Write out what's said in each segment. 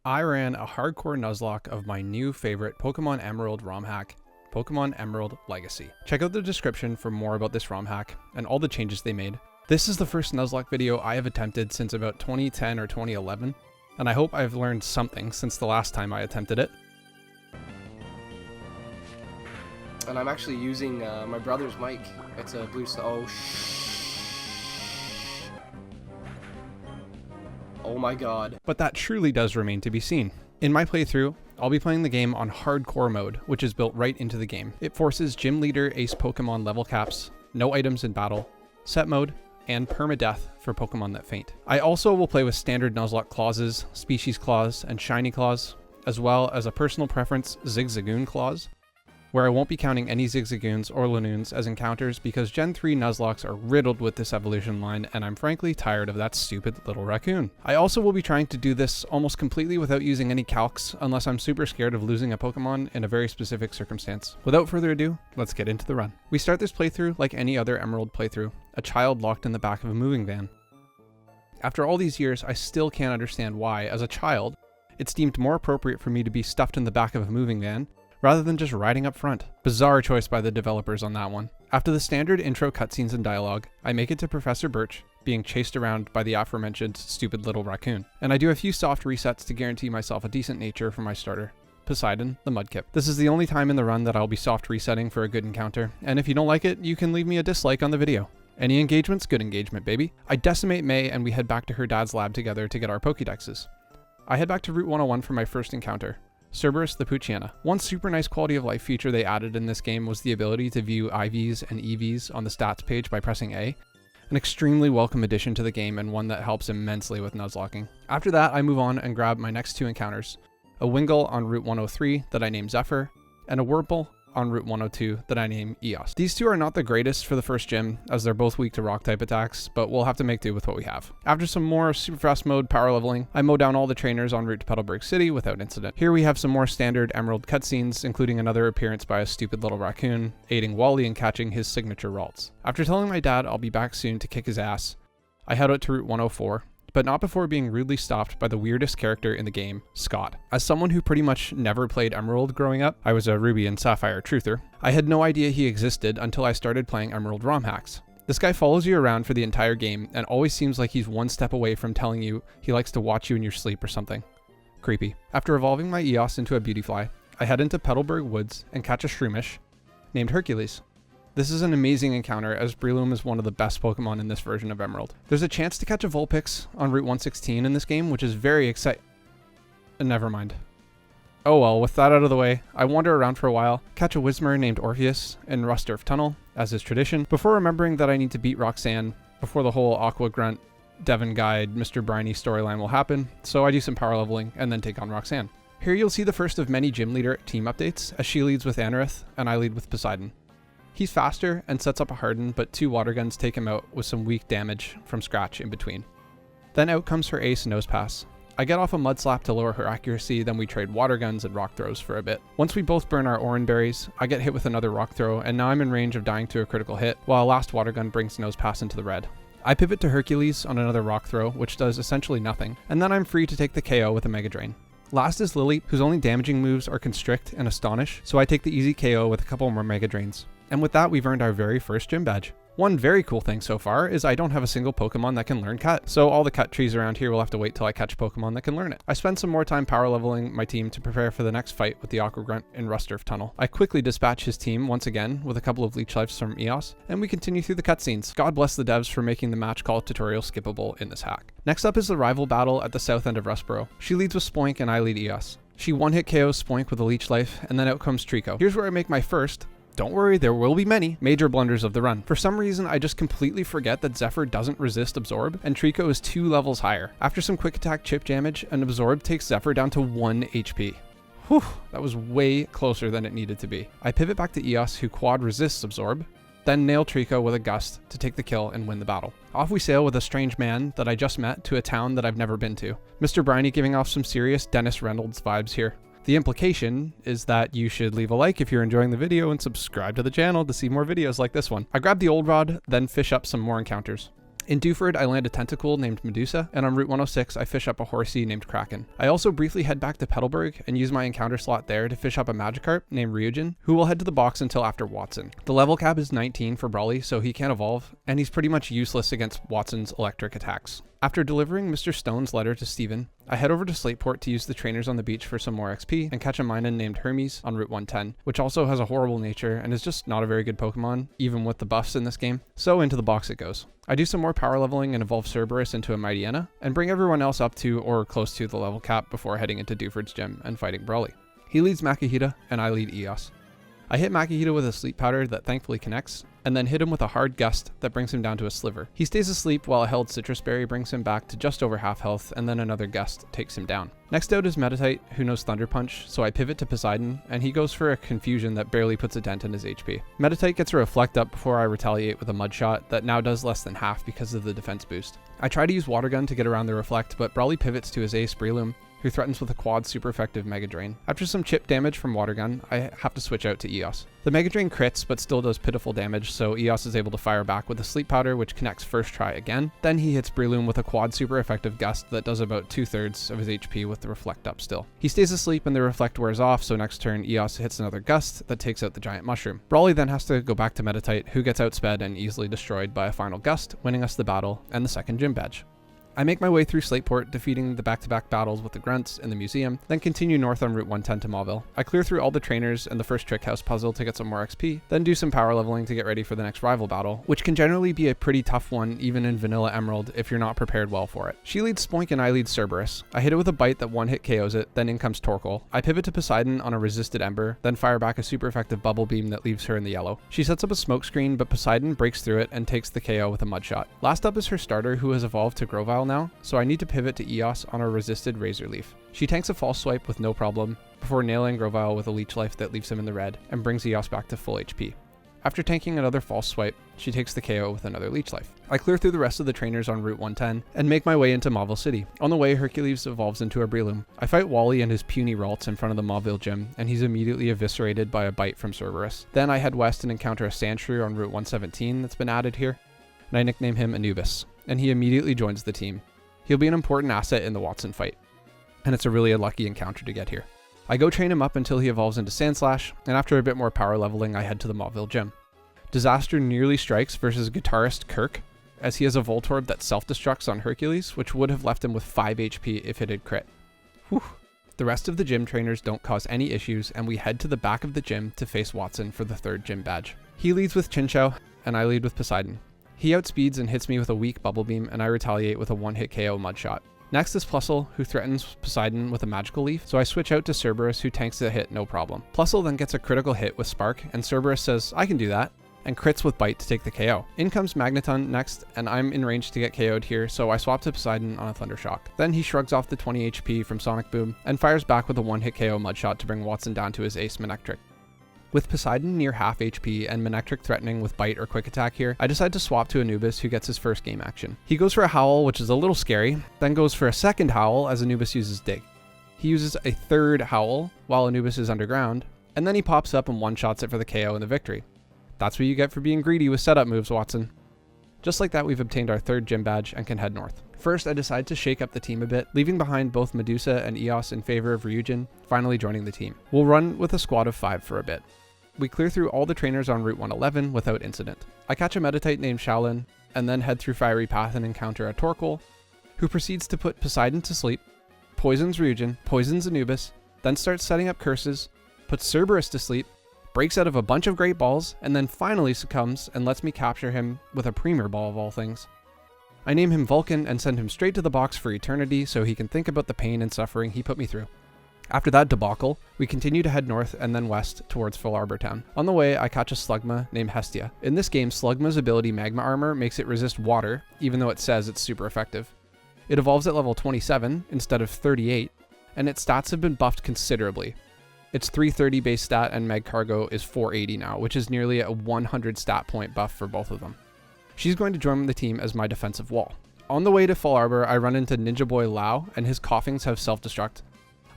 I ran a hardcore Nuzlocke of my new favorite Pokemon Emerald ROM hack, Pokemon Emerald Legacy. Check out the description for more about this ROM hack and all the changes they made. This is the first Nuzlocke video I have attempted since about 2010 or 2011, and I hope I've learned something since the last time I attempted it. And I'm actually using my brother's mic. It's a blue. Oh my god. But that truly does remain to be seen. In my playthrough, I'll be playing the game on hardcore mode, which is built right into the game. It forces gym leader ace Pokemon level caps, no items in battle, set mode, and permadeath for Pokemon that faint. I also will play with standard Nuzlocke clauses, species clause, and shiny clause, as well as a personal preference Zigzagoon clause, where I won't be counting any Zigzagoons or Lanoons as encounters because Gen 3 Nuzlockes are riddled with this evolution line, and I'm frankly tired of that stupid little raccoon. I also will be trying to do this almost completely without using any calcs unless I'm super scared of losing a Pokemon in a very specific circumstance. Without further ado, let's get into the run. We start this playthrough like any other Emerald playthrough, a child locked in the back of a moving van. After all these years, I still can't understand why, as a child, it's deemed more appropriate for me to be stuffed in the back of a moving van rather than just riding up front. Bizarre choice by the developers on that one. After the standard intro cutscenes and dialogue, I make it to Professor Birch, being chased around by the aforementioned stupid little raccoon. And I do a few soft resets to guarantee myself a decent nature for my starter, Poseidon, the Mudkip. This is the only time in the run that I'll be soft resetting for a good encounter, and if you don't like it, you can leave me a dislike on the video. Any engagement's good engagement, baby. I decimate May and we head back to her dad's lab together to get our Pokédexes. I head back to Route 101 for my first encounter, Cerberus the Poochyena. One super nice quality of life feature they added in this game was the ability to view IVs and EVs on the stats page by pressing A. An extremely welcome addition to the game and one that helps immensely with Nuzlocking. After that, I move on and grab my next two encounters. A Wingull on Route 103 that I name Zephyr, and a Wurmple on Route 102 that I name Eos. These two are not the greatest for the first gym, as they're both weak to rock type attacks, but we'll have to make do with what we have. After some more super fast mode power leveling, I mow down all the trainers en route to Petalburg City without incident. Here we have some more standard Emerald cutscenes, including another appearance by a stupid little raccoon, aiding Wally in catching his signature Ralts. After telling my dad I'll be back soon to kick his ass, I head out to Route 104, but not before being rudely stopped by the weirdest character in the game, Scott. As someone who pretty much never played Emerald growing up, I was a Ruby and Sapphire truther, I had no idea he existed until I started playing Emerald ROM hacks. This guy follows you around for the entire game and always seems like he's one step away from telling you he likes to watch you in your sleep or something. Creepy. After evolving my Eos into a Beautyfly, I head into Petalburg Woods and catch a Shroomish named Hercules. This is an amazing encounter, as Breloom is one of the best Pokemon in this version of Emerald. There's a chance to catch a Vulpix on Route 116 in this game, which is very exciting. Never mind. Oh well, with that out of the way, I wander around for a while, catch a Whismur named Orpheus in Rusturf Tunnel, as is tradition, before remembering that I need to beat Roxanne before the whole Aqua Grunt, Devon Guide, Mr. Briny storyline will happen, so I do some power leveling and then take on Roxanne. Here you'll see the first of many gym leader team updates, as she leads with Anorith and I lead with Poseidon. He's faster and sets up a Harden, but two water guns take him out with some weak damage from scratch in between. Then out comes her ace Nosepass. I get off a Mud Slap to lower her accuracy, then we trade water guns and rock throws for a bit. Once we both burn our Oran Berries, I get hit with another rock throw, and now I'm in range of dying to a critical hit, while a last water gun brings Nosepass into the red. I pivot to Hercules on another rock throw, which does essentially nothing, and then I'm free to take the KO with a Mega Drain. Last is Lily, whose only damaging moves are Constrict and Astonish, so I take the easy KO with a couple more Mega Drains. And with that, we've earned our very first gym badge. One very cool thing so far is I don't have a single Pokemon that can learn Cut, so all the Cut trees around here will have to wait till I catch Pokemon that can learn it. I spend some more time power leveling my team to prepare for the next fight with the Aqua Grunt in Rusturf Tunnel. I quickly dispatch his team once again with a couple of Leech Lives from Eos, and we continue through the cutscenes. God bless the devs for making the match call tutorial skippable in this hack. Next up is the rival battle at the south end of Rustboro. She leads with Spoink and I lead Eos. She one-hit KOs Spoink with a Leech Life, and then out comes Trico. Here's where I make my first, don't worry, there will be many, major blunders of the run. For some reason, I just completely forget that Zephyr doesn't resist Absorb, and Trico is 2 levels higher. After some quick attack chip damage, an Absorb takes Zephyr down to 1 HP. Whew, that was way closer than it needed to be. I pivot back to Eos, who quad resists Absorb, then nail Trico with a Gust to take the kill and win the battle. Off we sail with a strange man that I just met to a town that I've never been to. Mr. Briny giving off some serious Dennis Reynolds vibes here. The implication is that you should leave a like if you're enjoying the video and subscribe to the channel to see more videos like this one. I grab the old rod, then fish up some more encounters. In Dewford, I land a tentacle named Medusa, and on Route 106, I fish up a horsey named Kraken. I also briefly head back to Petalburg and use my encounter slot there to fish up a Magikarp named Ryujin, who will head to the box until after Watson. The level cap is 19 for Brawly, so he can't evolve, and he's pretty much useless against Watson's electric attacks. After delivering Mr. Stone's letter to Steven, I head over to Slateport to use the trainers on the beach for some more XP and catch a Minun named Hermes on Route 110, which also has a horrible nature and is just not a very good Pokemon, even with the buffs in this game, so into the box it goes. I do some more power leveling and evolve Cerberus into a Mightyena, and bring everyone else up to or close to the level cap before heading into Dewford's gym and fighting Brawly. He leads Makihita, and I lead Eos. I hit Makihita with a sleep powder that thankfully connects, and then hit him with a hard gust that brings him down to a sliver. He stays asleep while a held citrus berry brings him back to just over half health, and then another gust takes him down. Next out is Meditite, who knows Thunder Punch, so I pivot to Poseidon, and he goes for a confusion that barely puts a dent in his HP. Meditite gets a reflect up before I retaliate with a mud shot that now does less than half because of the defense boost. I try to use Water Gun to get around the reflect, but Brawly pivots to his ace Breloom, who threatens with a quad super effective Mega Drain. After some chip damage from Water Gun, I have to switch out to Eos. The Mega Drain crits, but still does pitiful damage, so Eos is able to fire back with a Sleep Powder, which connects first try again. Then he hits Breloom with a quad super effective Gust that does about 2/3 of his HP with the Reflect up still. He stays asleep and the Reflect wears off, so next turn Eos hits another Gust that takes out the Giant Mushroom. Brawly then has to go back to Meditite, who gets outsped and easily destroyed by a final Gust, winning us the battle and the second gym badge. I make my way through Slateport, defeating the back-to-back battles with the grunts in the museum, then continue north on Route 110 to Mauville. I clear through all the trainers and the first Trick House puzzle to get some more XP, then do some power leveling to get ready for the next rival battle, which can generally be a pretty tough one even in Vanilla Emerald if you're not prepared well for it. She leads Spoink and I lead Cerberus. I hit it with a bite that one-hit KOs it, then in comes Torkoal. I pivot to Poseidon on a resisted Ember, then fire back a super effective Bubble Beam that leaves her in the yellow. She sets up a smoke screen, but Poseidon breaks through it and takes the KO with a Mud Shot. Last up is her starter, who has evolved to Grovyle now, so I need to pivot to Eos on a resisted Razor Leaf. She tanks a false swipe with no problem, before nailing Grovyle with a Leech Life that leaves him in the red, and brings Eos back to full HP. After tanking another false swipe, she takes the KO with another Leech Life. I clear through the rest of the trainers on Route 110, and make my way into Mauville City. On the way, Hercules evolves into a Breloom. I fight Wally and his puny Ralts in front of the Mauville gym, and he's immediately eviscerated by a bite from Cerberus. Then I head west and encounter a Sandshrew on Route 117 that's been added here, and I nickname him Anubis, and he immediately joins the team. He'll be an important asset in the Watson fight, and it's a really lucky encounter to get here. I go train him up until he evolves into Sandslash, and after a bit more power leveling, I head to the Mauville gym. Disaster nearly strikes versus guitarist Kirk, as he has a Voltorb that self-destructs on Hercules, which would have left him with 5 HP if it had crit. Whew. The rest of the gym trainers don't cause any issues, and we head to the back of the gym to face Watson for the 3rd gym badge. He leads with Chinchou, and I lead with Poseidon. He outspeeds and hits me with a weak Bubble Beam, and I retaliate with a one-hit KO Mud Shot. Next is Plusle, who threatens Poseidon with a Magical Leaf, so I switch out to Cerberus, who tanks the hit no problem. Plusle then gets a critical hit with Spark, and Cerberus says, "I can do that," and crits with Bite to take the KO. In comes Magneton next, and I'm in range to get KO'd here, so I swap to Poseidon on a Thunder Shock. Then he shrugs off the 20 HP from Sonic Boom, and fires back with a one-hit KO Mud Shot to bring Watson down to his ace Manectric. With Poseidon near half HP and Manectric threatening with Bite or Quick Attack here, I decide to swap to Anubis, who gets his first game action. He goes for a Howl, which is a little scary, then goes for a second Howl as Anubis uses Dig. He uses a third Howl while Anubis is underground, and then he pops up and one-shots it for the KO and the victory. That's what you get for being greedy with setup moves, Watson. Just like that, we've obtained our 3rd gym badge and can head north. First, I decide to shake up the team a bit, leaving behind both Medusa and Eos in favor of Ryujin, finally joining the team. We'll run with a squad of 5 for a bit. We clear through all the trainers on Route 111 without incident. I catch a Meditite named Shaolin, and then head through Fiery Path and encounter a Torkoal, who proceeds to put Poseidon to sleep, poisons Ryujin, poisons Anubis, then starts setting up curses, puts Cerberus to sleep, breaks out of a bunch of Great Balls, and then finally succumbs and lets me capture him with a Premier Ball of all things. I name him Vulcan and send him straight to the box for eternity so he can think about the pain and suffering he put me through. After that debacle, we continue to head north and then west towards Full Arbor Town. On the way, I catch a Slugma named Hestia. In this game, Slugma's ability Magma Armor makes it resist water, even though it says it's super effective. It evolves at level 27 instead of 38, and its stats have been buffed considerably. Its 330 base stat and Meg Cargo is 480 now, which is nearly a 100 stat point buff for both of them. She's going to join the team as my defensive wall. On the way to Full Arbor, I run into Ninja Boy Lao, and his Coughings have self-destruct.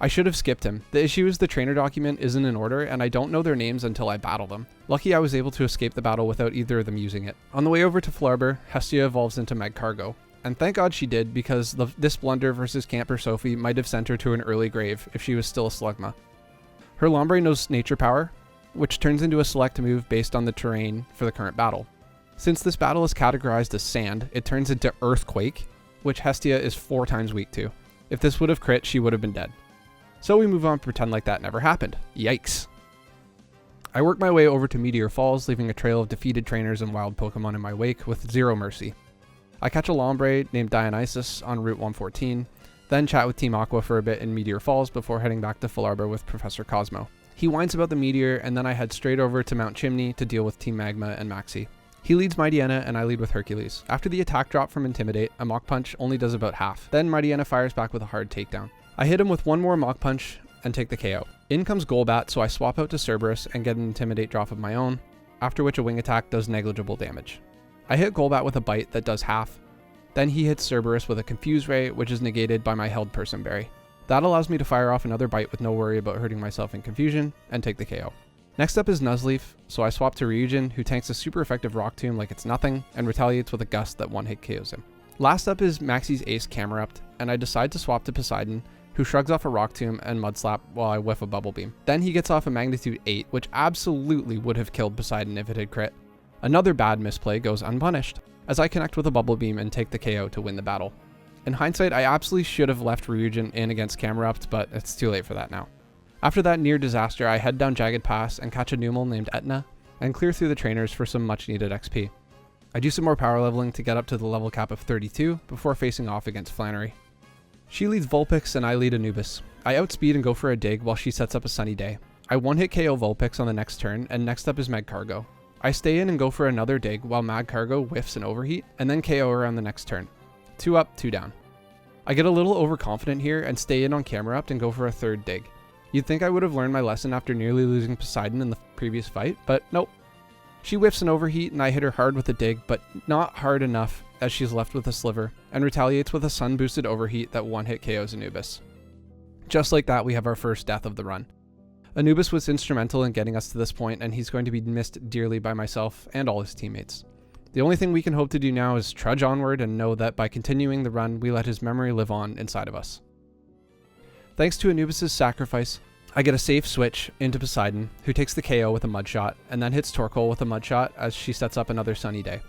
I should have skipped him. The issue is the trainer document isn't in order and I don't know their names until I battle them. Lucky I was able to escape the battle without either of them using it. On the way over to Flarbor, Hestia evolves into Magcargo. And thank God she did, because this blunder versus Camper Sophie might have sent her to an early grave if she was still a Slugma. Her Lombre knows Nature Power, which turns into a select move based on the terrain for the current battle. Since this battle is categorized as Sand, it turns into Earthquake, which Hestia is 4 times weak to. If this would have crit, she would have been dead. So we move on to pretend like that never happened. Yikes. I work my way over to Meteor Falls, leaving a trail of defeated trainers and wild Pokemon in my wake with zero mercy. I catch a Lombre named Dionysus on Route 114, then chat with Team Aqua for a bit in Meteor Falls before heading back to Flarbor with Professor Cosmo. He whines about the meteor, and then I head straight over to Mount Chimney to deal with Team Magma and Maxie. He leads Mightyena and I lead with Hercules. After the attack drop from Intimidate, a Mach Punch only does about half. Then Mightyena fires back with a hard takedown. I hit him with one more Mach Punch and take the KO. In comes Golbat, so I swap out to Cerberus and get an Intimidate drop of my own, after which a Wing Attack does negligible damage. I hit Golbat with a Bite that does half. Then he hits Cerberus with a Confuse Ray, which is negated by my held Person Berry. That allows me to fire off another Bite with no worry about hurting myself in confusion, and take the KO. Next up is Nuzleaf, so I swap to Ryujin, who tanks a super effective Rock Tomb like it's nothing, and retaliates with a Gust that one-hit KOs him. Last up is Maxie's Ace Camerupt, and I decide to swap to Poseidon, who shrugs off a Rock Tomb and Mud Slap while I whiff a Bubble Beam. Then he gets off a Magnitude 8, which absolutely would have killed Poseidon if it had crit. Another bad misplay goes unpunished, as I connect with a Bubble Beam and take the KO to win the battle. In hindsight, I absolutely should have left Ryujin in against Camerupt, but it's too late for that now. After that near disaster, I head down Jagged Pass and catch a Numel named Etna, and clear through the trainers for some much needed XP. I do some more power leveling to get up to the level cap of 32 before facing off against Flannery. She leads Vulpix and I lead Anubis. I outspeed and go for a dig while she sets up a Sunny Day. I one-hit KO Vulpix on the next turn, and next up is Magcargo. I stay in and go for another dig while Magcargo whiffs an Overheat, and then KO her on the next turn. 2 up, 2 down. I get a little overconfident here and stay in on Camerupt and go for a third dig. You'd think I would have learned my lesson after nearly losing Poseidon in the previous fight, but nope. She whiffs an Overheat and I hit her hard with a dig, but not hard enough as she's left with a Sliver, and retaliates with a sun-boosted Overheat that one-hit KOs Anubis. Just like that, we have our first death of the run. Anubis was instrumental in getting us to this point, and he's going to be missed dearly by myself and all his teammates. The only thing we can hope to do now is trudge onward and know that by continuing the run, we let his memory live on inside of us. Thanks to Anubis' sacrifice, I get a safe switch into Poseidon, who takes the KO with a Mud Shot, and then hits Torkoal with a Mud Shot as she sets up another Sunny Day.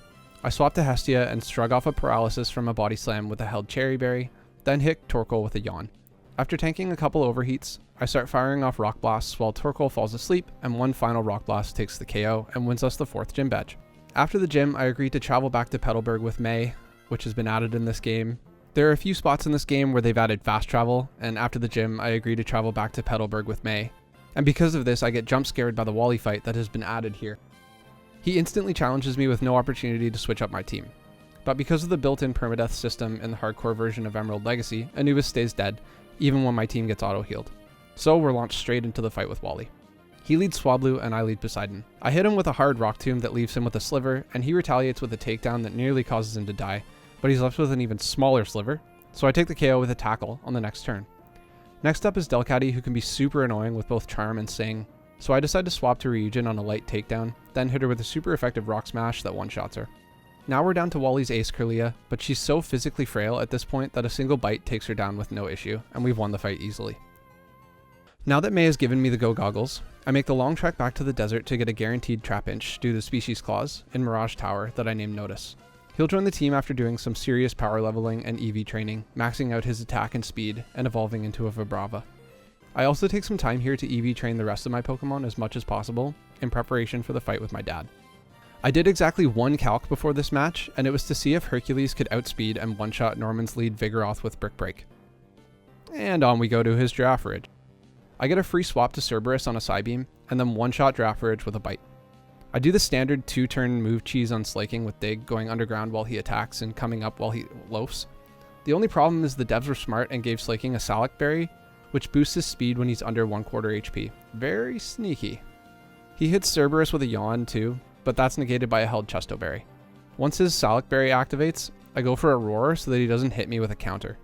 I swap to Hestia and shrug off a Paralysis from a Body Slam with a held Cherry Berry, then hit Torkoal with a Yawn. After tanking a couple overheats, I start firing off Rock Blasts while Torkoal falls asleep, and one final Rock Blast takes the KO and wins us the 4th gym badge. After the gym, I agree to travel back to Petalburg with May, which has been added in this game. There are a few spots in this game where they've added fast travel, and after the gym, I agree to travel back to Petalburg with May. And because of this, I get jump scared by the Wally fight that has been added here. He instantly challenges me with no opportunity to switch up my team. But because of the built-in permadeath system in the hardcore version of Emerald Legacy, Anubis stays dead, even when my team gets auto-healed. So we're launched straight into the fight with Wally. He leads Swablu and I lead Poseidon. I hit him with a hard Rock Tomb that leaves him with a Sliver, and he retaliates with a takedown that nearly causes him to die, but he's left with an even smaller Sliver, so I take the KO with a Tackle on the next turn. Next up is Delcatty, who can be super annoying with both Charm and Sing, so I decide to swap to Ryujin on a light takedown, then hit her with a super effective Rock Smash that one-shots her. Now we're down to Wally's Ace Kirlia, but she's so physically frail at this point that a single bite takes her down with no issue, and we've won the fight easily. Now that May has given me the go goggles, I make the long trek back to the desert to get a guaranteed Trap Inch due to Species Clause in Mirage Tower that I named Notice. He'll join the team after doing some serious power leveling and EV training, maxing out his attack and speed, and evolving into a Vibrava. I also take some time here to EV train the rest of my Pokemon as much as possible, in preparation for the fight with my dad. I did exactly one calc before this match, and it was to see if Hercules could outspeed and one-shot Norman's lead Vigoroth with Brick Break. And on we go to his Giraffe Ridge. I get a free swap to Cerberus on a Psybeam, and then one-shot Giraffe Ridge with a Bite. I do the standard 2-turn move cheese on Slaking with Dig, going underground while he attacks and coming up while he loafs. The only problem is the devs were smart and gave Slaking a Salac Berry, which boosts his speed when he's under 1/4 HP. Very sneaky. He hits Cerberus with a Yawn too, but that's negated by a held Chesto Berry. Once his Salac Berry activates, I go for a Roar so that he doesn't hit me with a counter.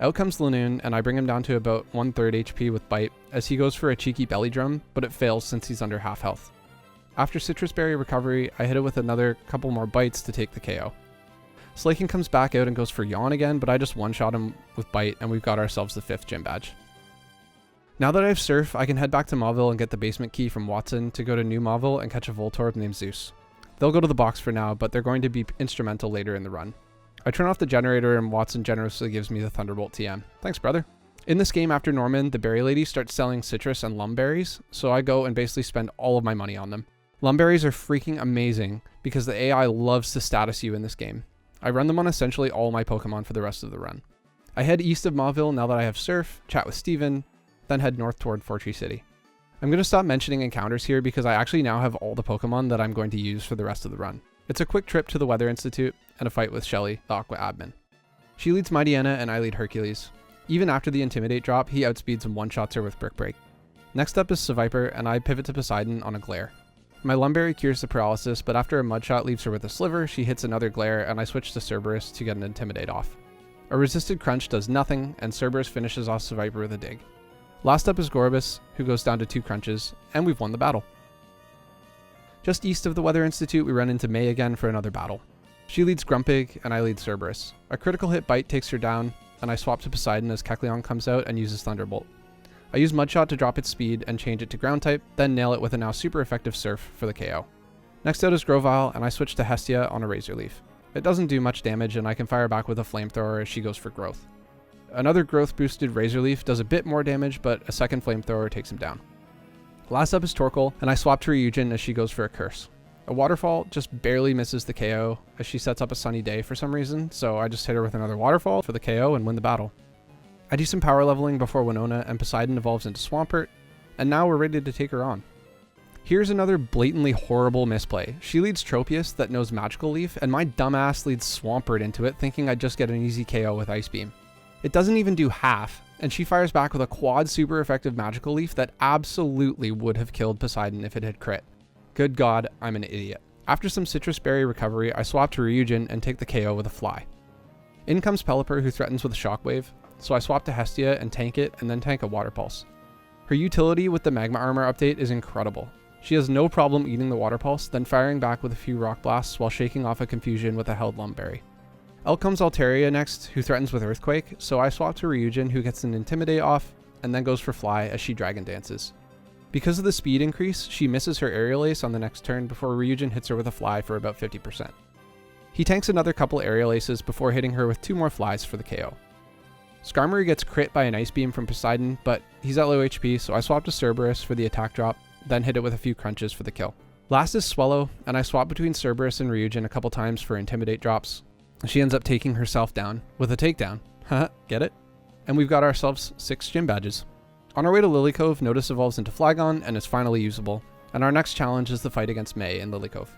Out comes Lanoon, and I bring him down to about 1/3 HP with Bite, as he goes for a cheeky belly drum, but it fails since he's under half health. After Citrus Berry recovery, I hit it with another couple more bites to take the KO. Slaking comes back out and goes for Yawn again, but I just one-shot him with Bite, and we've got ourselves the 5th gym badge. Now that I have Surf, I can head back to Mauville and get the basement key from Watson to go to New Mauville and catch a Voltorb named Zeus. They'll go to the box for now, but they're going to be instrumental later in the run. I turn off the generator and Watson generously gives me the Thunderbolt TM. Thanks, brother. In this game after Norman, the berry lady starts selling citrus and lum berries, so I go and basically spend all of my money on them. Lum berries are freaking amazing because the AI loves to status you in this game. I run them on essentially all my Pokemon for the rest of the run. I head east of Mauville now that I have Surf, chat with Steven, then head north toward Fortree City. I'm going to stop mentioning encounters here because I actually now have all the Pokemon that I'm going to use for the rest of the run. It's a quick trip to the Weather Institute and a fight with Shelly, the Aqua admin. She leads Mightyena and I lead Hercules. Even after the Intimidate drop, he outspeeds and one-shots her with Brick Break. Next up is Seviper, and I pivot to Poseidon on a Glare. My Lumberry cures the paralysis, but after a Mudshot leaves her with a Sliver, she hits another Glare, and I switch to Cerberus to get an Intimidate off. A resisted Crunch does nothing, and Cerberus finishes off Seviper with a Dig. Last up is Gorbis, who goes down to 2 crunches, and we've won the battle. Just east of the Weather Institute, we run into May again for another battle. She leads Grumpig, and I lead Cerberus. A critical hit Bite takes her down, and I swap to Poseidon as Kecleon comes out and uses Thunderbolt. I use Mudshot to drop its speed and change it to Ground type, then nail it with a now super effective Surf for the KO. Next out is Grovyle, and I switch to Hestia on a Razor Leaf. It doesn't do much damage, and I can fire back with a Flamethrower as she goes for Growth. Another Growth boosted Razor Leaf does a bit more damage, but a second Flamethrower takes him down. Last up is Torkoal, and I swap to Ryujin as she goes for a Curse. A Waterfall just barely misses the KO as she sets up a Sunny Day for some reason, so I just hit her with another Waterfall for the KO and win the battle. I do some power leveling before Winona, and Poseidon evolves into Swampert, and now we're ready to take her on. Here's another blatantly horrible misplay. She leads Tropius that knows Magical Leaf, and my dumbass leads Swampert into it thinking I'd just get an easy KO with Ice Beam. It doesn't even do half, and she fires back with a quad super effective Magical Leaf that absolutely would have killed Poseidon if it had crit. Good God, I'm an idiot. After some Citrus Berry recovery, I swap to Ryujin and take the KO with a Fly. In comes Pelipper, who threatens with a Shockwave, so I swap to Hestia and tank it, and then tank a Water Pulse. Her utility with the Magma Armor update is incredible. She has no problem eating the Water Pulse, then firing back with a few Rock Blasts while shaking off a Confusion with a held Lumberry. Out comes Altaria next, who threatens with Earthquake, so I swap to Ryujin, who gets an Intimidate off, and then goes for Fly as she Dragon Dances. Because of the speed increase, she misses her Aerial Ace on the next turn before Ryujin hits her with a Fly for about 50%. He tanks another couple Aerial Aces before hitting her with 2 more Flies for the KO. Skarmory gets crit by an Ice Beam from Poseidon, but he's at low HP, so I swap to Cerberus for the attack drop, then hit it with a few crunches for the kill. Last is Swellow, and I swap between Cerberus and Ryujin a couple times for Intimidate drops. She ends up taking herself down with a takedown. Haha, get it? And we've got ourselves 6 gym badges. On our way to Lily Cove, Notice evolves into Flygon and is finally usable, and our next challenge is the fight against May in Lily Cove.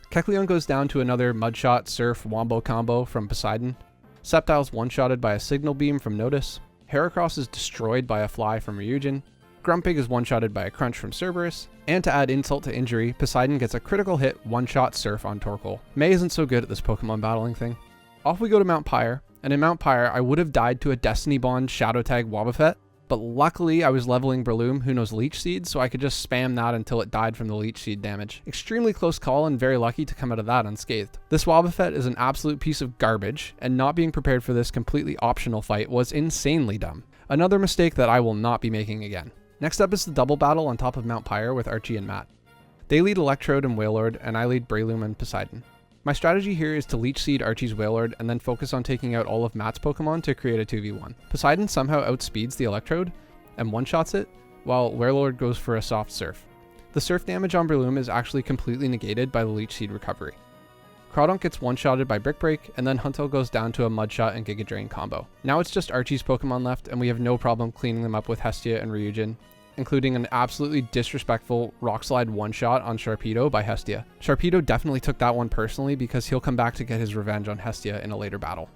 Kecleon goes down to another Mudshot Surf Wombo combo from Poseidon. Sceptile's one-shotted by a Signal Beam from Notice. Heracross is destroyed by a Fly from Ryujin. Grumpig is one-shotted by a Crunch from Cerberus. And to add insult to injury, Poseidon gets a critical hit one-shot Surf on Torkoal. May isn't so good at this Pokemon battling thing. Off we go to Mount Pyre, and in Mount Pyre I would have died to a Destiny Bond Shadow Tag Wobbuffet, but luckily I was leveling Breloom, who knows Leech Seed, so I could just spam that until it died from the Leech Seed damage. Extremely close call and very lucky to come out of that unscathed. This Wobbuffet is an absolute piece of garbage, and not being prepared for this completely optional fight was insanely dumb. Another mistake that I will not be making again. Next up is the double battle on top of Mount Pyre with Archie and Matt. They lead Electrode and Wailord, and I lead Breloom and Poseidon. My strategy here is to Leech Seed Archie's Wailord and then focus on taking out all of Matt's Pokemon to create a 2v1. Poseidon somehow outspeeds the Electrode and one-shots it, while Wailord goes for a soft Surf. The Surf damage on Breloom is actually completely negated by the Leech Seed recovery. Crawdonk gets one-shotted by Brick Break, and then Hunto goes down to a Mudshot and Giga Drain combo. Now it's just Archie's Pokemon left, and we have no problem cleaning them up with Hestia and Ryujin, including an absolutely disrespectful Rock Slide one-shot on Sharpedo by Hestia. Sharpedo definitely took that one personally because he'll come back to get his revenge on Hestia in a later battle.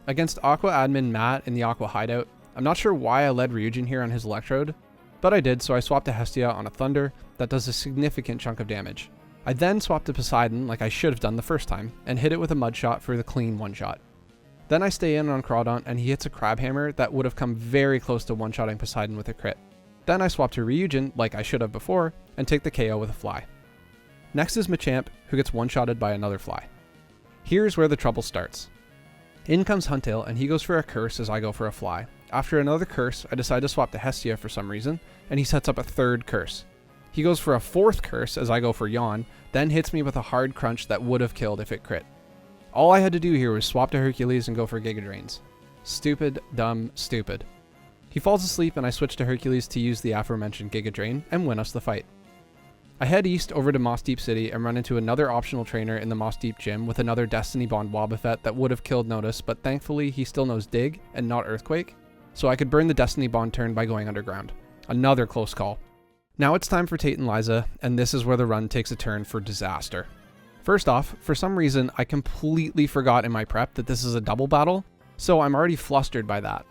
Against Aqua Admin Matt in the Aqua Hideout, I'm not sure why I led Ryujin here on his Electrode, but I did, so I swapped to Hestia on a Thunder that does a significant chunk of damage. I then swapped to Poseidon like I should have done the first time, and hit it with a Mudshot for the clean one-shot. Then I stay in on Crawdaunt and he hits a Crab Hammer that would have come very close to one-shotting Poseidon with a crit. Then I swap to Ryujin, like I should have before, and take the KO with a fly. Next is Machamp, who gets one-shotted by another fly. Here's where the trouble starts. In comes Huntail, and he goes for a curse as I go for a fly. After another curse, I decide to swap to Hestia for some reason, and he sets up a third curse. He goes for a fourth curse as I go for Yawn, then hits me with a hard crunch that would have killed if it crit. All I had to do here was swap to Hercules and go for Giga Drains. Stupid, dumb, stupid. He falls asleep and I switch to Hercules to use the aforementioned Giga Drain and win us the fight. I head east over to Moss Deep City and run into another optional trainer in the Moss Deep gym with another Destiny Bond Wobbuffet that would have killed Notice, but thankfully he still knows Dig and not Earthquake, so I could burn the Destiny Bond turn by going underground. Another close call. Now it's time for Tate and Liza, and this is where the run takes a turn for disaster. First off, for some reason I completely forgot in my prep that this is a double battle, so I'm already flustered by that.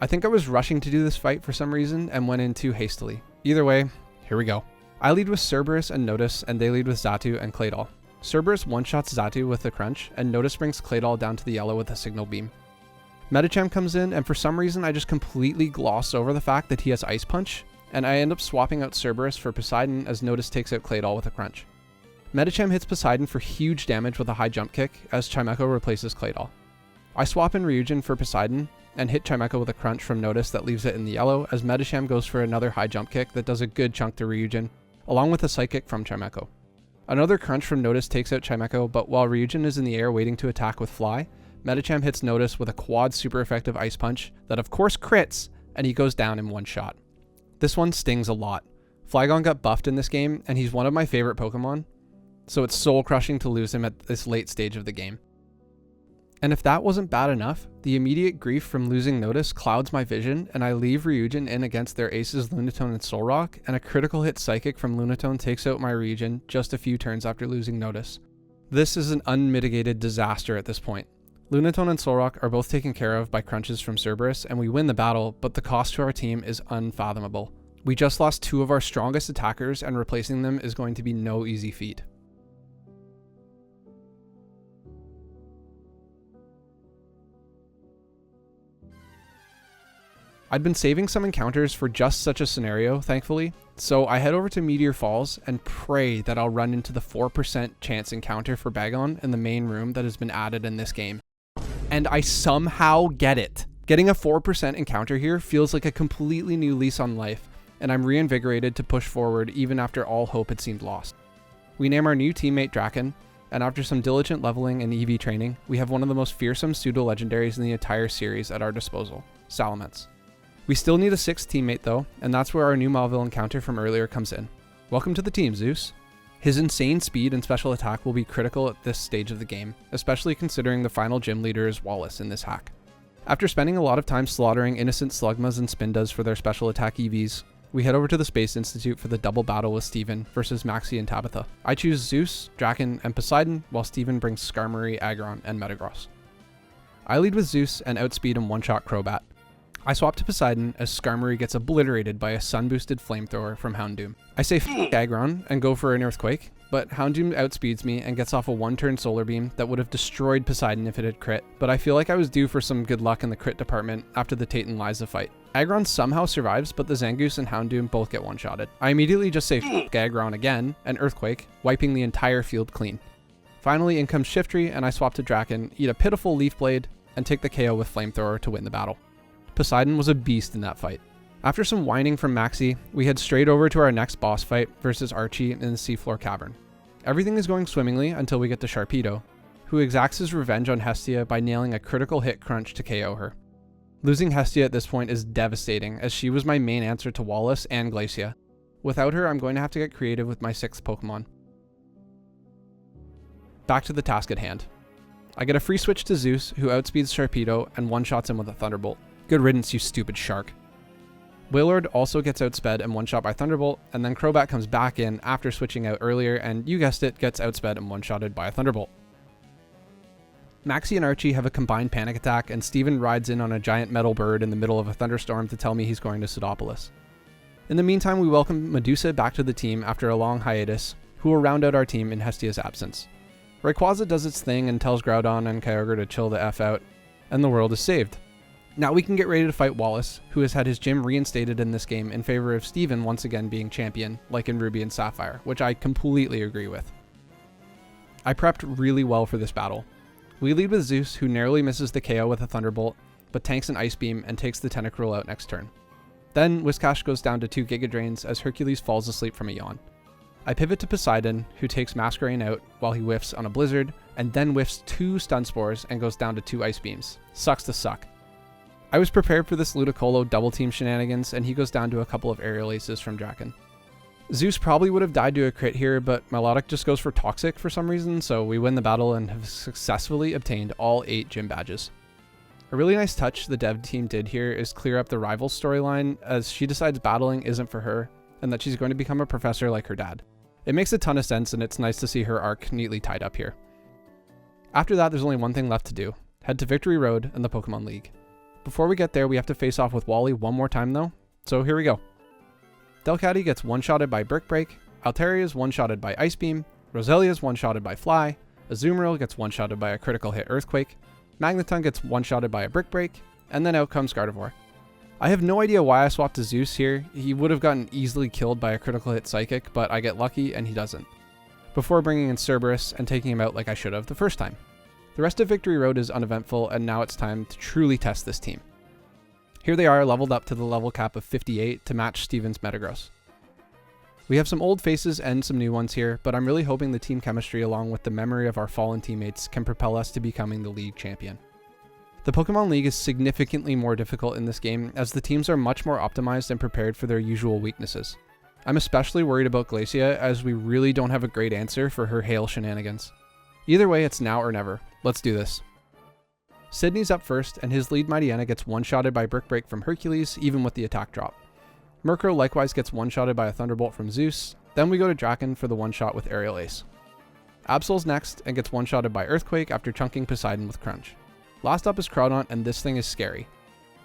I think I was rushing to do this fight for some reason and went in too hastily. Either way, here we go. I lead with Cerberus and Notice, and they lead with Xatu and Claydol. Cerberus one-shots Xatu with the crunch, and Notice brings Claydol down to the yellow with a signal beam. Medicham comes in, and for some reason I just completely gloss over the fact that he has Ice Punch, and I end up swapping out Cerberus for Poseidon as Notice takes out Claydol with a crunch. Medicham hits Poseidon for huge damage with a high jump kick as Chimecho replaces Claydol. I swap in Ryujin for Poseidon, and hit Chimecho with a crunch from Notice that leaves it in the yellow as Medicham goes for another high jump kick that does a good chunk to Ryujin, along with a Psychic from Chimecho. Another crunch from Notice takes out Chimecho, but while Ryujin is in the air waiting to attack with Fly, Medicham hits Notice with a quad super effective Ice Punch that of course crits, and he goes down in one shot. This one stings a lot. Flygon got buffed in this game, and he's one of my favorite Pokemon, so it's soul crushing to lose him at this late stage of the game. And if that wasn't bad enough, the immediate grief from losing Notice clouds my vision, and I leave Ryujin in against their aces Lunatone and Solrock, and a critical hit Psychic from Lunatone takes out my Ryujin just a few turns after losing Notice. This is an unmitigated disaster at this point. Lunatone and Solrock are both taken care of by crunches from Cerberus, and we win the battle, but the cost to our team is unfathomable. We just lost two of our strongest attackers, and replacing them is going to be no easy feat. I'd been saving some encounters for just such a scenario, thankfully, so I head over to Meteor Falls and pray that I'll run into the 4% chance encounter for Bagon in the main room that has been added in this game. And I somehow get it. Getting a 4% encounter here feels like a completely new lease on life, and I'm reinvigorated to push forward even after all hope had seemed lost. We name our new teammate Draken, and after some diligent leveling and EV training, we have one of the most fearsome pseudo-legendaries in the entire series at our disposal, Salamence. We still need a 6th teammate though, and that's where our new Mauville encounter from earlier comes in. Welcome to the team, Zeus. His insane speed and special attack will be critical at this stage of the game, especially considering the final gym leader is Wallace in this hack. After spending a lot of time slaughtering innocent Slugmas and Spindas for their special attack EVs, we head over to the Space Institute for the double battle with Steven versus Maxie and Tabitha. I choose Zeus, Draken, and Poseidon, while Steven brings Skarmory, Aggron, and Metagross. I lead with Zeus and outspeed and one-shot Crobat. I swap to Poseidon as Skarmory gets obliterated by a sun-boosted flamethrower from Houndoom. I say f*** Aggron and go for an Earthquake, but Houndoom outspeeds me and gets off a one-turn Solar Beam that would have destroyed Poseidon if it had crit, but I feel like I was due for some good luck in the crit department after the Tate and Liza fight. Aggron somehow survives, but the Zangoose and Houndoom both get one-shotted. I immediately just say f*** Aggron again and Earthquake, wiping the entire field clean. Finally in comes Shiftry and I swap to Draken, eat a pitiful Leaf Blade, and take the KO with Flamethrower to win the battle. Poseidon was a beast in that fight. After some whining from Maxie, we head straight over to our next boss fight versus Archie in the Seafloor Cavern. Everything is going swimmingly until we get to Sharpedo, who exacts his revenge on Hestia by nailing a critical hit crunch to KO her. Losing Hestia at this point is devastating, as she was my main answer to Wallace and Glacia. Without her, I'm going to have to get creative with my 6th Pokemon. Back to the task at hand. I get a free switch to Zeus, who outspeeds Sharpedo and one-shots him with a Thunderbolt. Good riddance, you stupid shark. Wailord also gets outsped and one-shot by Thunderbolt, and then Crobat comes back in after switching out earlier and, you guessed it, gets outsped and one-shotted by a Thunderbolt. Maxie and Archie have a combined panic attack, and Steven rides in on a giant metal bird in the middle of a thunderstorm to tell me he's going to Pseudopolis. In the meantime, we welcome Medusa back to the team after a long hiatus, who will round out our team in Hestia's absence. Rayquaza does its thing and tells Groudon and Kyogre to chill the F out, and the world is saved. Now we can get ready to fight Wallace, who has had his gym reinstated in this game in favor of Steven once again being champion, like in Ruby and Sapphire, which I completely agree with. I prepped really well for this battle. We lead with Zeus, who narrowly misses the KO with a Thunderbolt, but tanks an Ice Beam and takes the Tentacruel out next turn. Then Whiscash goes down to 2 Giga Drains as Hercules falls asleep from a yawn. I pivot to Poseidon, who takes Masquerain out while he whiffs on a Blizzard, and then whiffs 2 Stun Spores and goes down to 2 Ice Beams. Sucks to suck. I was prepared for this Ludicolo double team shenanigans, and he goes down to a couple of Aerial Aces from Draken. Zeus probably would have died to a crit here, but Melodic just goes for Toxic for some reason, so we win the battle and have successfully obtained all 8 gym badges. A really nice touch the dev team did here is clear up the Rivals storyline, as she decides battling isn't for her, and that she's going to become a professor like her dad. It makes a ton of sense, and it's nice to see her arc neatly tied up here. After that, there's only one thing left to do. Head to Victory Road and the Pokemon League. Before we get there, we have to face off with Wally one more time though, so here we go. Delcatty gets one-shotted by Brick Break, Altaria is one-shotted by Ice Beam, Roselia is one-shotted by Fly, Azumarill gets one-shotted by a critical hit Earthquake, Magneton gets one-shotted by a Brick Break, and then out comes Gardevoir. I have no idea why I swapped to Zeus here. He would have gotten easily killed by a critical hit Psychic, but I get lucky and he doesn't, before bringing in Cerberus and taking him out like I should have the first time. The rest of Victory Road is uneventful, and now it's time to truly test this team. Here they are, leveled up to the level cap of 58 to match Steven's Metagross. We have some old faces and some new ones here, but I'm really hoping the team chemistry along with the memory of our fallen teammates can propel us to becoming the league champion. The Pokemon League is significantly more difficult in this game, as the teams are much more optimized and prepared for their usual weaknesses. I'm especially worried about Glacia, as we really don't have a great answer for her hail shenanigans. Either way, it's now or never. Let's do this. Sydney's up first, and his lead Mightyena gets one-shotted by Brick Break from Hercules, even with the attack drop. Murkrow likewise gets one-shotted by a Thunderbolt from Zeus, then we go to Draken for the one-shot with Aerial Ace. Absol's next, and gets one-shotted by Earthquake after chunking Poseidon with Crunch. Last up is Groudon, and this thing is scary.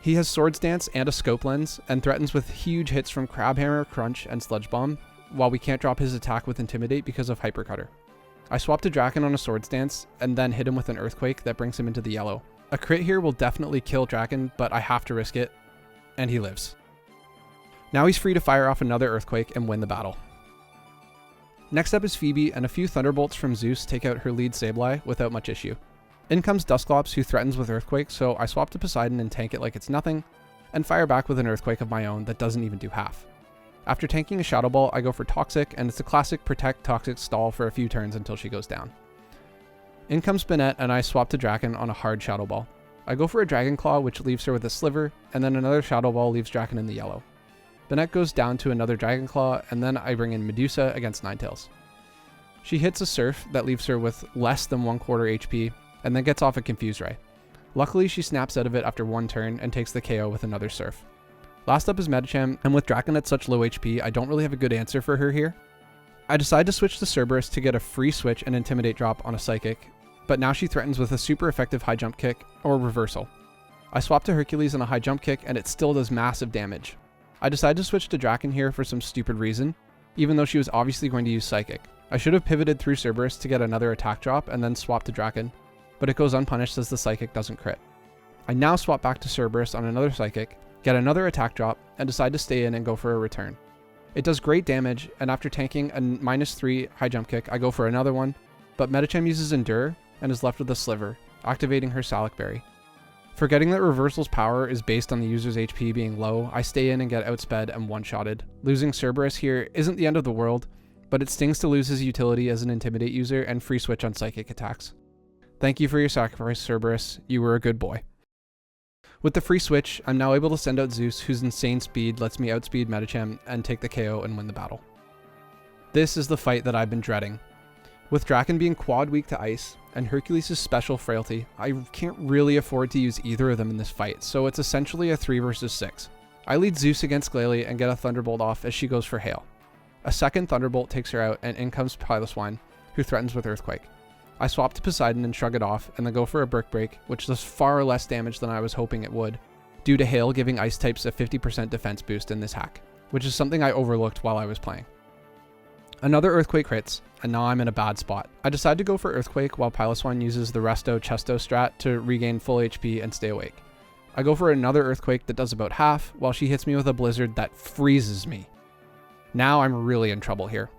He has Swords Dance and a Scope Lens, and threatens with huge hits from Crabhammer, Crunch, and Sludge Bomb, while we can't drop his attack with Intimidate because of Hyper Cutter. I swap to Draken on a Swords Dance, and then hit him with an Earthquake that brings him into the yellow. A crit here will definitely kill Draken, but I have to risk it, and he lives. Now he's free to fire off another Earthquake and win the battle. Next up is Phoebe, and a few Thunderbolts from Zeus take out her lead Sableye without much issue. In comes Dusclops, who threatens with Earthquake, so I swap to Poseidon and tank it like it's nothing, and fire back with an Earthquake of my own that doesn't even do half. After tanking a Shadow Ball, I go for Toxic, and it's a classic Protect Toxic stall for a few turns until she goes down. In comes Spinette, and I swap to Draken on a hard Shadow Ball. I go for a Dragon Claw, which leaves her with a Sliver, and then another Shadow Ball leaves Draken in the yellow. Spinette goes down to another Dragon Claw, and then I bring in Medusa against Ninetales. She hits a Surf that leaves her with less than 1/4 HP, and then gets off a Confuse Ray. Luckily, she snaps out of it after one turn and takes the KO with another Surf. Last up is Medicham, and with Draken at such low HP, I don't really have a good answer for her here. I decide to switch to Cerberus to get a free switch and Intimidate drop on a Psychic, but now she threatens with a super effective High Jump Kick, or Reversal. I swap to Hercules on a High Jump Kick, and it still does massive damage. I decide to switch to Draken here for some stupid reason, even though she was obviously going to use Psychic. I should have pivoted through Cerberus to get another attack drop and then swap to Draken, but it goes unpunished as the Psychic doesn't crit. I now swap back to Cerberus on another Psychic, get another attack drop, and decide to stay in and go for a return. It does great damage, and after tanking a -3 High Jump Kick, I go for another one, but Medicham uses Endure and is left with a Sliver, activating her Salac Berry. Forgetting that Reversal's power is based on the user's HP being low, I stay in and get outsped and one-shotted. Losing Cerberus here isn't the end of the world, but it stings to lose his utility as an Intimidate user and free switch on Psychic attacks. Thank you for your sacrifice, Cerberus. You were a good boy. With the free switch, I'm now able to send out Zeus, whose insane speed lets me outspeed Medicham and take the KO and win the battle. This is the fight that I've been dreading. With Draken being quad weak to Ice, and Hercules' special Frailty, I can't really afford to use either of them in this fight, so it's essentially a 3 versus 6. I lead Zeus against Glalie and get a Thunderbolt off as she goes for Hail. A second Thunderbolt takes her out, and in comes Piloswine, who threatens with Earthquake. I swap to Poseidon and shrug it off, and then go for a Brick Break, which does far less damage than I was hoping it would, due to Hail giving Ice types a 50% defense boost in this hack, which is something I overlooked while I was playing. Another Earthquake crits, and now I'm in a bad spot. I decide to go for Earthquake while Piloswine uses the Resto Chesto strat to regain full HP and stay awake. I go for another Earthquake that does about half, while she hits me with a Blizzard that freezes me. Now I'm really in trouble here.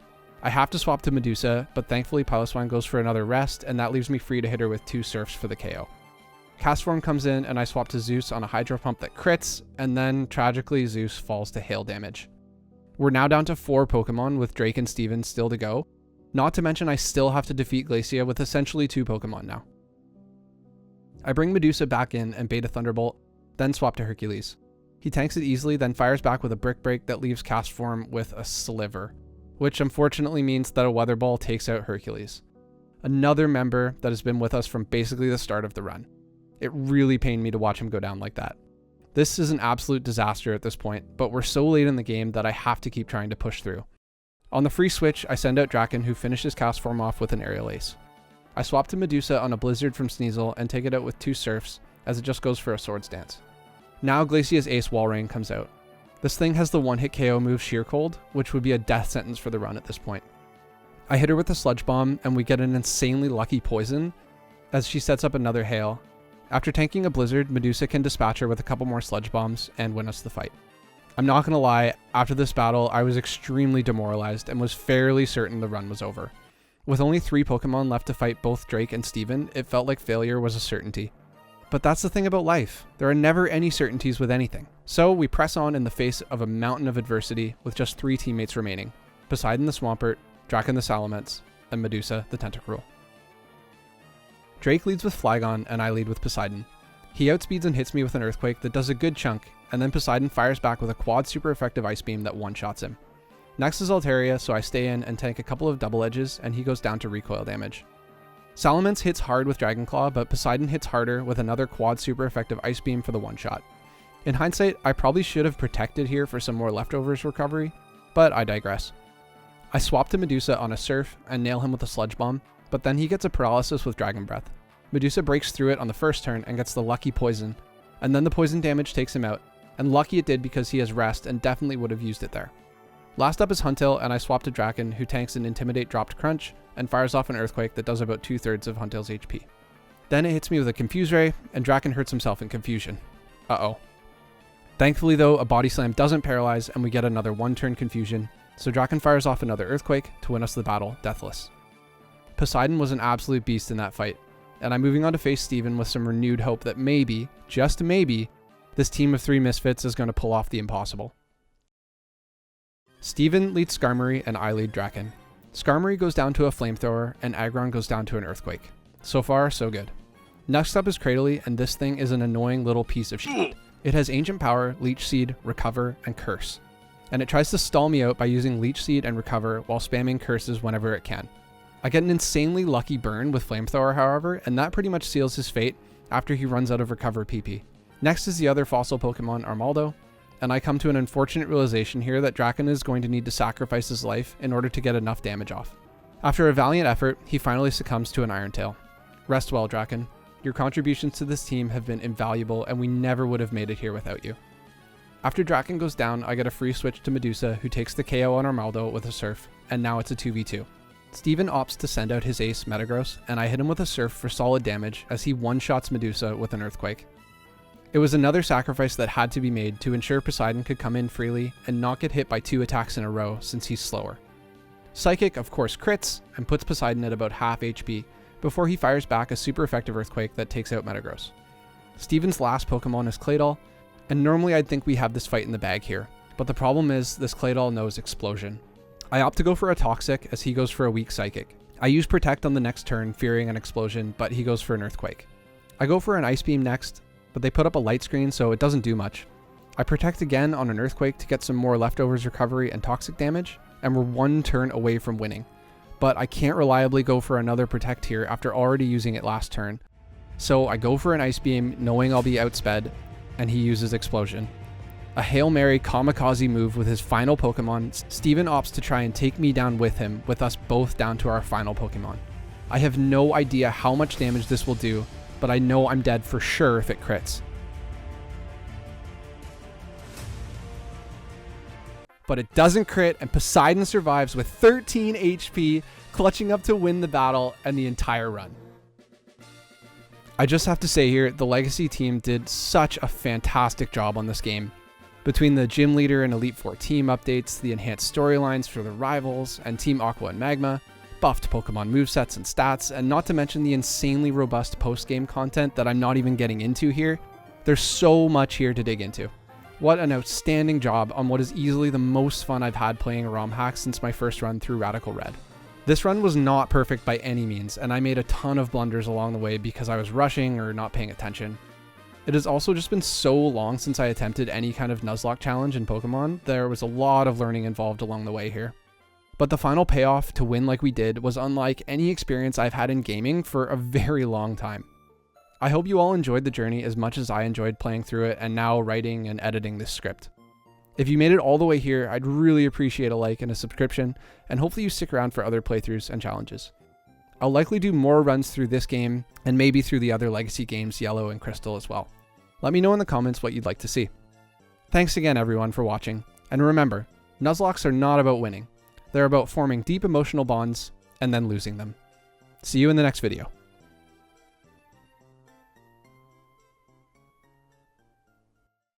I have to swap to Medusa, but thankfully Piloswine goes for another rest, and that leaves me free to hit her with 2 Surfs for the KO. Castform comes in, and I swap to Zeus on a Hydro Pump that crits, and then, tragically, Zeus falls to hail damage. We're now down to 4 Pokemon, with Drake and Steven still to go. Not to mention I still have to defeat Glacia with essentially 2 Pokemon now. I bring Medusa back in and Beta Thunderbolt, then swap to Hercules. He tanks it easily, then fires back with a Brick Break that leaves Castform with a Sliver, which unfortunately means that a Weather Ball takes out Hercules. Another member that has been with us from basically the start of the run. It really pained me to watch him go down like that. This is an absolute disaster at this point, but we're so late in the game that I have to keep trying to push through. On the free switch, I send out Draken, who finishes Castform off with an Aerial Ace. I swap to Medusa on a Blizzard from Sneasel and take it out with 2 Surfs, as it just goes for a Swords Dance. Now Glacia's Ace Walrein comes out. This thing has the one-hit KO move Sheer Cold, which would be a death sentence for the run at this point. I hit her with a Sludge Bomb, and we get an insanely lucky Poison, as she sets up another Hail. After tanking a Blizzard, Medusa can dispatch her with a couple more Sludge Bombs and win us the fight. I'm not gonna lie, after this battle, I was extremely demoralized and was fairly certain the run was over. With only 3 Pokemon left to fight both Drake and Steven, it felt like failure was a certainty. But that's the thing about life. There are never any certainties with anything. So we press on in the face of a mountain of adversity with just 3 teammates remaining. Poseidon the Swampert, Draken the Salamence, and Medusa the Tentacruel. Drake leads with Flygon, and I lead with Poseidon. He outspeeds and hits me with an Earthquake that does a good chunk, and then Poseidon fires back with a quad super effective Ice Beam that one-shots him. Next is Altaria, so I stay in and tank a couple of double edges, and he goes down to recoil damage. Salamence hits hard with Dragon Claw, but Poseidon hits harder with another quad super effective Ice Beam for the one-shot. In hindsight, I probably should have protected here for some more leftovers recovery, but I digress. I swap to Medusa on a Surf and nail him with a Sludge Bomb, but then he gets a Paralysis with Dragon Breath. Medusa breaks through it on the first turn and gets the lucky Poison, and then the Poison damage takes him out, and lucky it did because he has Rest and definitely would have used it there. Last up is Huntail, and I swap to Draken, who tanks an Intimidate dropped Crunch and fires off an Earthquake that does about 2/3 of Huntail's HP. Then it hits me with a Confuse Ray, and Draken hurts himself in confusion. Uh-oh. Thankfully though, a Body Slam doesn't paralyze and we get another 1-turn confusion, so Draken fires off another Earthquake to win us the battle, deathless. Poseidon was an absolute beast in that fight, and I'm moving on to face Steven with some renewed hope that maybe, just maybe, this team of 3 misfits is going to pull off the impossible. Steven leads Skarmory and I lead Draken. Skarmory goes down to a Flamethrower and Aggron goes down to an Earthquake. So far, so good. Next up is Cradily, and this thing is an annoying little piece of shit. It has Ancient Power, Leech Seed, Recover, and Curse. And it tries to stall me out by using Leech Seed and Recover while spamming Curses whenever it can. I get an insanely lucky burn with Flamethrower, however, and that pretty much seals his fate after he runs out of Recover PP. Next is the other fossil Pokemon, Armaldo, and I come to an unfortunate realization here that Draken is going to need to sacrifice his life in order to get enough damage off. After a valiant effort, he finally succumbs to an Iron Tail. Rest well, Draken. Your contributions to this team have been invaluable, and we never would have made it here without you. After Draken goes down, I get a free switch to Medusa, who takes the KO on Armaldo with a Surf, and now it's a 2v2. Steven opts to send out his ace, Metagross, and I hit him with a Surf for solid damage as he one-shots Medusa with an Earthquake. It was another sacrifice that had to be made to ensure Poseidon could come in freely and not get hit by 2 attacks in a row since he's slower. Psychic, of course, crits and puts Poseidon at about half HP before he fires back a super effective Earthquake that takes out Metagross. Steven's last Pokemon is Claydol, and normally I'd think we have this fight in the bag here, but the problem is this Claydol knows Explosion. I opt to go for a Toxic as he goes for a weak Psychic. I use Protect on the next turn, fearing an Explosion, but he goes for an Earthquake. I go for an Ice Beam next, but they put up a Light Screen, so it doesn't do much. I Protect again on an Earthquake to get some more leftovers recovery and toxic damage, and we're 1 turn away from winning. But I can't reliably go for another Protect here after already using it last turn. So I go for an Ice Beam, knowing I'll be outsped, and he uses Explosion. A Hail Mary kamikaze move with his final Pokemon, Steven opts to try and take me down with him, with us both down to our final Pokemon. I have no idea how much damage this will do, but I know I'm dead for sure if it crits. but it doesn't crit, and Poseidon survives with 13 HP, clutching up to win the battle and the entire run. I just have to say here, the Legacy team did such a fantastic job on this game. Between the Gym Leader and Elite Four team updates, the enhanced storylines for the rivals, and Team Aqua and Magma, buffed Pokemon movesets and stats, and not to mention the insanely robust post-game content that I'm not even getting into here, there's so much here to dig into. What an outstanding job on what is easily the most fun I've had playing a ROM hack since my first run through Radical Red. This run was not perfect by any means, and I made a ton of blunders along the way because I was rushing or not paying attention. It has also just been so long since I attempted any kind of Nuzlocke challenge in Pokemon, there was a lot of learning involved along the way here. But the final payoff to win like we did was unlike any experience I've had in gaming for a very long time. I hope you all enjoyed the journey as much as I enjoyed playing through it and now writing and editing this script. If you made it all the way here, I'd really appreciate a like and a subscription, and hopefully you stick around for other playthroughs and challenges. I'll likely do more runs through this game, and maybe through the other Legacy games, Yellow and Crystal as well. Let me know in the comments what you'd like to see. Thanks again everyone for watching, and remember, Nuzlocks are not about winning. They're about forming deep emotional bonds and then losing them. See you in the next video.